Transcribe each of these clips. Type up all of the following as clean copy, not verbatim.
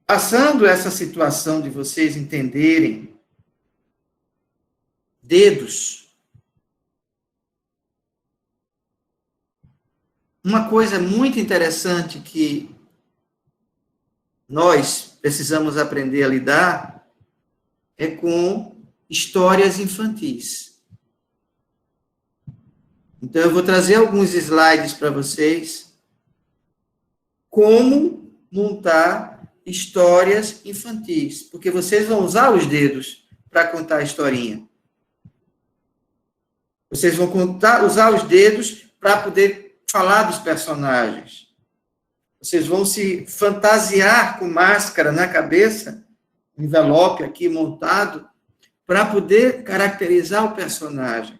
Passando essa situação de vocês entenderem dedos, uma coisa muito interessante que nós precisamos aprender a lidar é com histórias infantis. Então, eu vou trazer alguns slides para vocês, como montar histórias infantis, porque vocês vão usar os dedos para contar a historinha. Vocês vão usar os dedos para poder falar dos personagens. Vocês vão se fantasiar com máscara na cabeça, envelope aqui montado, para poder caracterizar o personagem.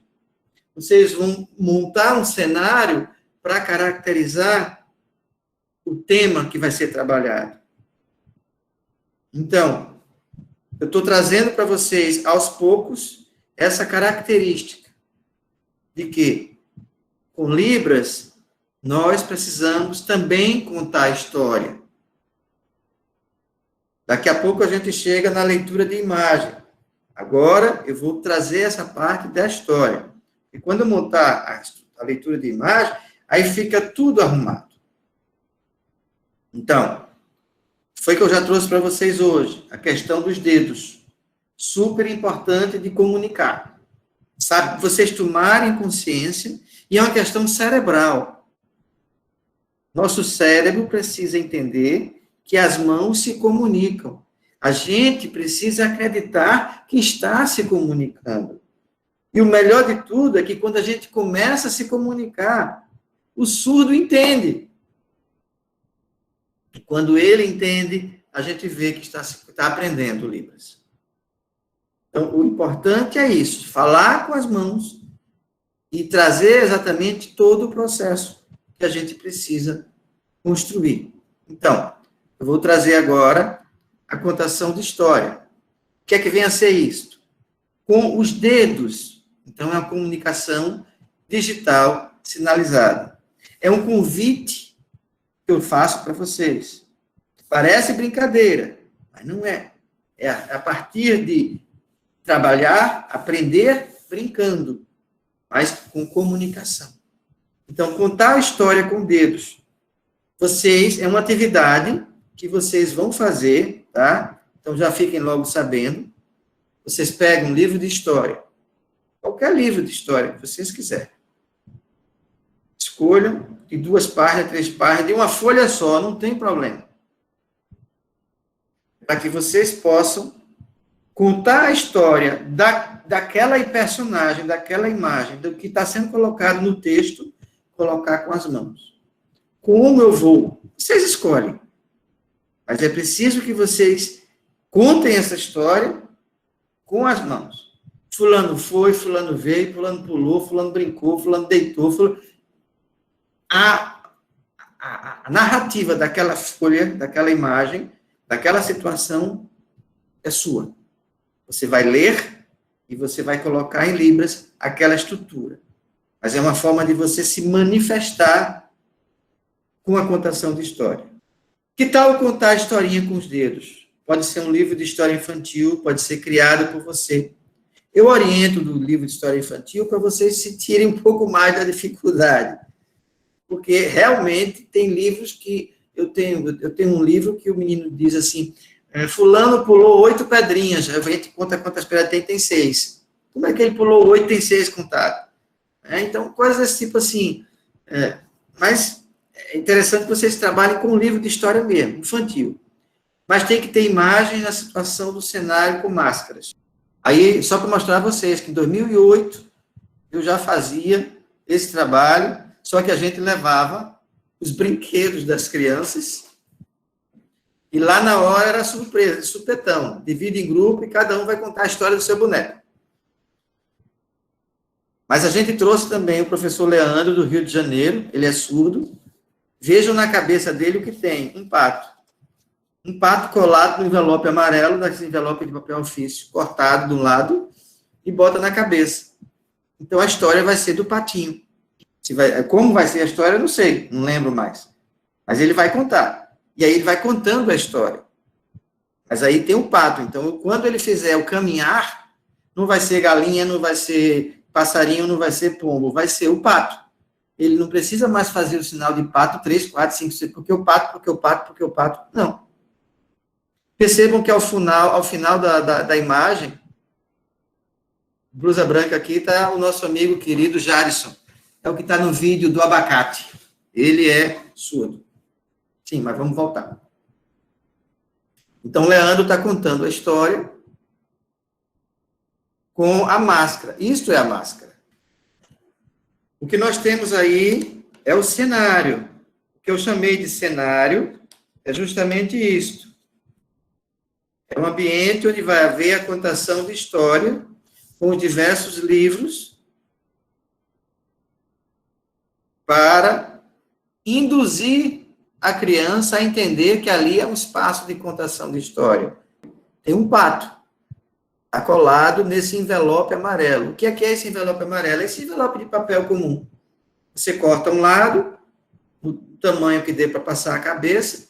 Vocês vão montar um cenário para caracterizar o tema que vai ser trabalhado. Então, eu estou trazendo para vocês, aos poucos, essa característica de que, com Libras, nós precisamos também contar a história. Daqui a pouco a gente chega na leitura de imagem. Agora, eu vou trazer essa parte da história. E quando eu montar a leitura de imagem, aí fica tudo arrumado. Então, foi que eu já trouxe para vocês hoje, a questão dos dedos. Super importante de comunicar. Sabe, vocês tomarem consciência, e é uma questão cerebral. Nosso cérebro precisa entender que as mãos se comunicam. A gente precisa acreditar que está se comunicando. E o melhor de tudo é que quando a gente começa a se comunicar, o surdo entende. E quando ele entende, a gente vê que está aprendendo Libras. Então, o importante é isso, falar com as mãos e trazer exatamente todo o processo que a gente precisa construir. Então, eu vou trazer agora a contação de história. O que é que vem a ser isto? Com os dedos. Então, é uma comunicação digital sinalizada. É um convite que eu faço para vocês. Parece brincadeira, mas não é. É a partir de trabalhar, aprender brincando, mas com comunicação. Então, contar a história com dedos. É uma atividade que vocês vão fazer, tá? Então, já fiquem logo sabendo. Vocês pegam um livro de história, qualquer livro de história que vocês quiserem. Escolham de 2 páginas, 3 páginas, de uma folha só, não tem problema. Para que vocês possam contar a história daquela personagem, daquela imagem, do que está sendo colocado no texto, colocar com as mãos. Como eu vou? Vocês escolhem. Mas é preciso que vocês contem essa história com as mãos. Fulano foi, fulano veio, fulano pulou, fulano brincou, fulano deitou, fulano... A narrativa daquela folha, daquela imagem, daquela situação é sua. Você vai ler e você vai colocar em Libras aquela estrutura. Mas é uma forma de você se manifestar com a contação de história. Que tal contar a historinha com os dedos? Pode ser um livro de história infantil, pode ser criado por você. Eu oriento do livro de história infantil para vocês se tirem um pouco mais da dificuldade. Porque realmente tem livros que... Eu tenho um livro que o menino diz assim, fulano pulou 8 pedrinhas, a gente conta quantas pedras tem 6. Como é que ele pulou 8 e tem 6 contado? Então, coisas desse tipo assim. Mas é interessante que vocês trabalhem com um livro de história mesmo, infantil. Mas tem que ter imagens na situação do cenário com máscaras. Aí, só para mostrar a vocês que em 2008 eu já fazia esse trabalho, só que a gente levava os brinquedos das crianças, e lá na hora era surpresa, de supetão, divide em grupo e cada um vai contar a história do seu boneco. Mas a gente trouxe também o professor Leandro, do Rio de Janeiro, ele é surdo. Vejam na cabeça dele o que tem, um pato. Um pato colado no envelope amarelo, nesse envelope de papel ofício, cortado de um lado, e bota na cabeça. Então a história vai ser do patinho. Como vai ser a história, eu não sei, não lembro mais. Mas ele vai contar. E aí ele vai contando a história. Mas aí tem o pato. Então, quando ele fizer o caminhar, não vai ser galinha, não vai ser passarinho, não vai ser pombo, vai ser o pato. Ele não precisa mais fazer o sinal de pato 3, 4, 5, 6, porque o pato, porque o pato, porque o pato. Não. Percebam que ao final da imagem, blusa branca aqui, está o nosso amigo querido Jarison. É o que está no vídeo do abacate. Ele é surdo. Sim, mas vamos voltar. Então, Leandro está contando a história com a máscara. Isto é a máscara. O que nós temos aí é o cenário. O que eu chamei de cenário é justamente isto. É um ambiente onde vai haver a contação de história com diversos livros para induzir a criança a entender que ali é um espaço de contação de história. Tem um pato acolado nesse envelope amarelo. O que é esse envelope amarelo? É esse envelope de papel comum. Você corta um lado, do tamanho que dê para passar a cabeça,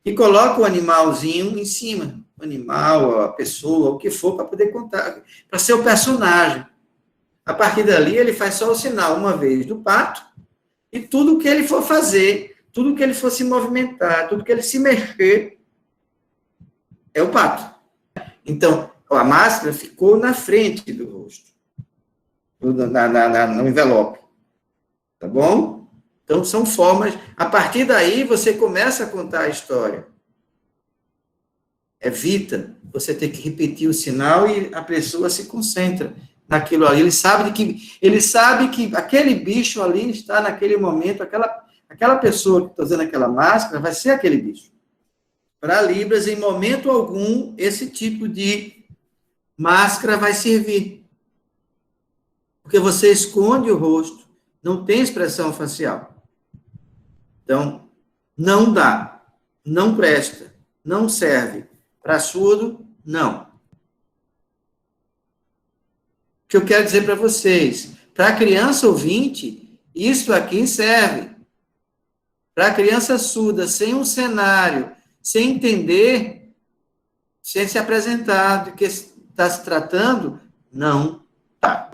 e coloca o animalzinho em cima. O animal, a pessoa, o que for, para poder contar, para ser o personagem. A partir dali, ele faz só o sinal, uma vez, do pato, e tudo que ele for fazer, tudo que ele for se movimentar, tudo que ele se mexer, é o pato. Então, a máscara ficou na frente do rosto, no envelope. Tá bom? Então, são formas... A partir daí, você começa a contar a história. Evita você ter que repetir o sinal e a pessoa se concentra naquilo ali. Ele sabe que aquele bicho ali está naquele momento, aquela pessoa que está usando aquela máscara vai ser aquele bicho. Para Libras, em momento algum, esse tipo de máscara vai servir. Porque você esconde o rosto, não tem expressão facial. Então, não dá, não presta, não serve. Para surdo, não. O que eu quero dizer para vocês, para a criança ouvinte, isso aqui serve. Para a criança surda, sem um cenário, sem entender, sem se apresentar do que está se tratando, não.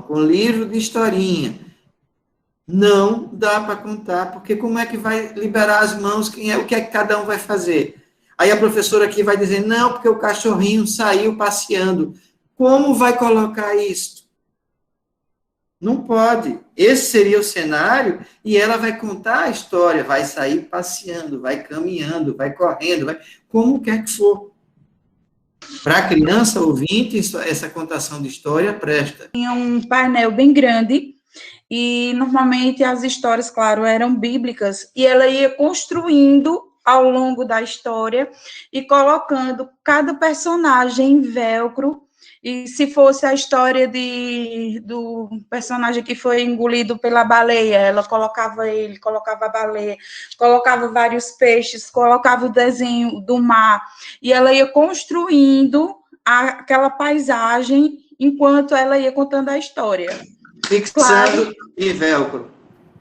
Com livro de historinha, não dá para contar, porque como é que vai liberar as mãos, o que é que cada um vai fazer? Aí a professora aqui vai dizer, não, porque o cachorrinho saiu passeando. Como vai colocar isso? Não pode. Esse seria o cenário, e ela vai contar a história, vai sair passeando, vai caminhando, vai correndo, como quer que for. Para a criança ouvinte, essa contação de história presta. Tinha um painel bem grande, e normalmente as histórias, claro, eram bíblicas, e ela ia construindo ao longo da história e colocando cada personagem em velcro. E se fosse a história do personagem que foi engolido pela baleia, ela colocava ele, colocava a baleia, colocava vários peixes, colocava o desenho do mar, e ela ia construindo aquela paisagem enquanto ela ia contando a história. Fixando claro. E velcro.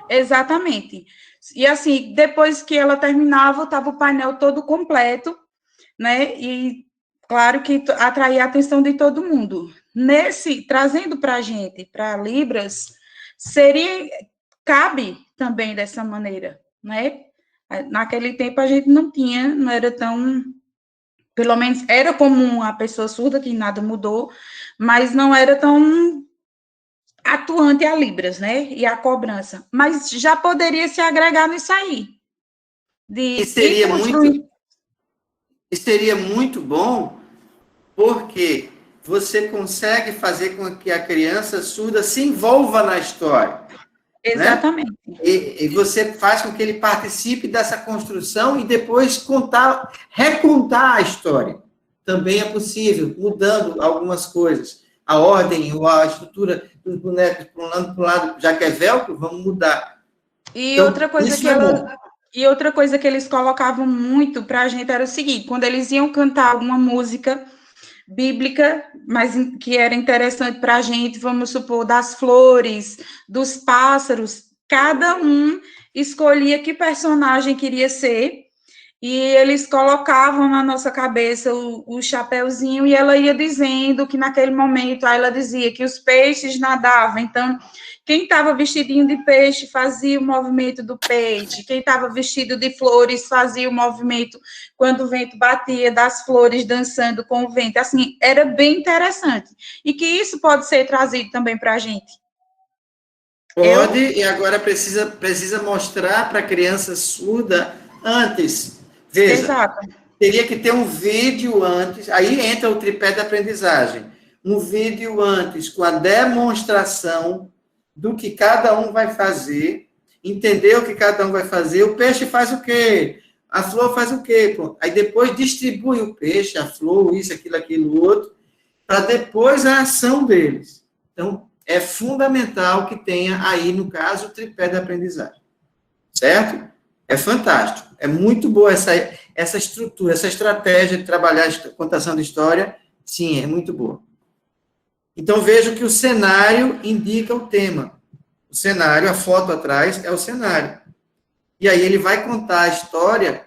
Exatamente. E assim, depois que ela terminava, estava o painel todo completo, né? E claro que atraía a atenção de todo mundo. Trazendo para a gente, para Libras, cabe também dessa maneira, né? Naquele tempo a gente não era tão, pelo menos era comum a pessoa surda, que nada mudou, mas não era tão atuante a Libras, né? E a cobrança. Mas já poderia se agregar nisso aí. E seria muito bom, porque você consegue fazer com que a criança surda se envolva na história. Exatamente. Né? E você faz com que ele participe dessa construção e depois recontar a história. Também é possível, mudando algumas coisas. A ordem ou a estrutura dos bonecos para um lado, já que é velcro, vamos mudar. E então, outra coisa que eles colocavam muito para a gente era o seguinte: quando eles iam cantar alguma música bíblica, mas que era interessante para a gente, vamos supor, das flores, dos pássaros, cada um escolhia que personagem queria ser e eles colocavam na nossa cabeça o chapeuzinho, e ela ia dizendo que naquele momento, aí ela dizia que os peixes nadavam, então quem estava vestidinho de peixe fazia o movimento do peixe, quem estava vestido de flores fazia o movimento quando o vento batia, das flores dançando com o vento. Assim, era bem interessante. E que isso pode ser trazido também para a gente. Pode, e agora precisa mostrar para a criança surda antes. Veja, Exato. teria que ter um vídeo antes, aí entra o tripé da aprendizagem. Um vídeo antes com a demonstração do que cada um vai fazer, entender o que cada um vai fazer, o peixe faz o quê? A flor faz o quê? Pronto. Aí depois distribui o peixe, a flor, isso, aquilo, outro, para depois a ação deles. Então, é fundamental que tenha aí, no caso, o tripé da aprendizagem. Certo? É fantástico. É muito boa essa estrutura, essa estratégia de trabalhar a contação de história. Sim, é muito boa. Então, vejo que o cenário indica o tema. O cenário, a foto atrás, é o cenário. E aí ele vai contar a história,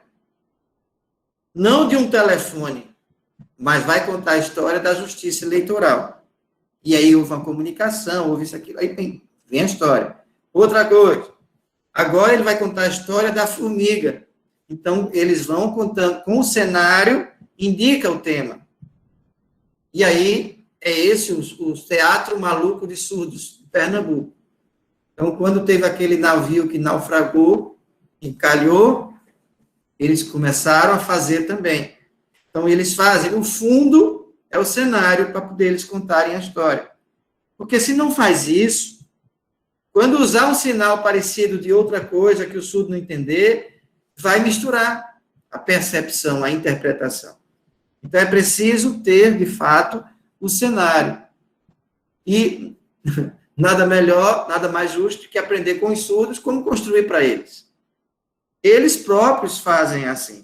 não de um telefone, mas vai contar a história da justiça eleitoral. E aí houve uma comunicação, houve isso, aquilo, aí vem a história. Outra coisa, agora ele vai contar a história da formiga. Então, eles vão contando, com o cenário, indica o tema. E aí, é esse o Teatro Maluco de Surdos, de Pernambuco. Então, quando teve aquele navio que naufragou, encalhou, eles começaram a fazer também. Então, eles fazem, o fundo é o cenário para poder eles contarem a história. Porque se não faz isso, quando usar um sinal parecido de outra coisa que o surdo não entender, vai misturar a percepção, a interpretação. Então, é preciso ter, de fato, o cenário. E nada melhor, nada mais justo que aprender com os surdos como construir para eles. Eles próprios fazem assim.